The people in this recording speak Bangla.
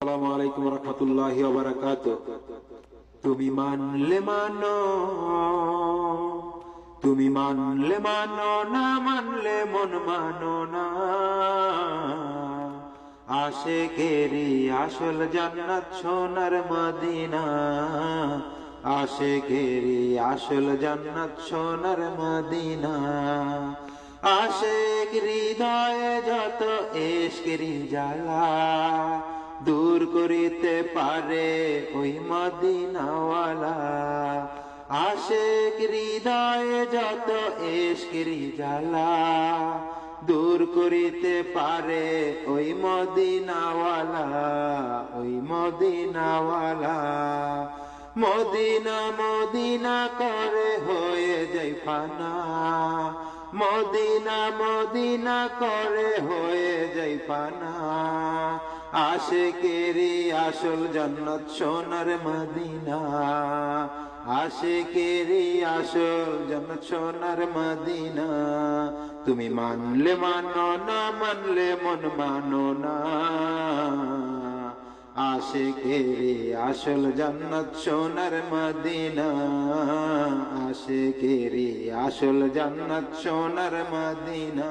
আসসালামু আলাইকুম রহমতুল্লাহি ওয়া বারাকাতুহু। তুমি মানলে মানো, তুমি মানলে মানো, না মানলে মন মানো না। আশিকেরি আসল জান্নাত সোনার মদিনা, আশিকেরি আসল জান্নাত সোনার মদিনা। আশিক হৃদয়ে যত ইশকেরি জ্বালা দূর করিতে পারে ওই মদিনাওয়ালা। আশিক হৃদয়ে যত ইশকেরি জ্বালা দূর করিতে পারে ওই মদিনাওয়ালা, ওই মদিনাওয়ালা। মদিনা মদিনা করে হয়ে যাই ফানা, মদিনা মদিনা করে হয়ে যাই ফানা। আশিকেরি আসল জান্নাত সোনার মদিনা, আশিকেরি আসল জান্নাত সোনার মদিনা। তুমি মানলে মানো, না মানলে মন মানো না। আশিকেরি আসল জান্নাত সোনার মদিনা, আশিকেরি আসল জান্নাত সোনার মদিনা।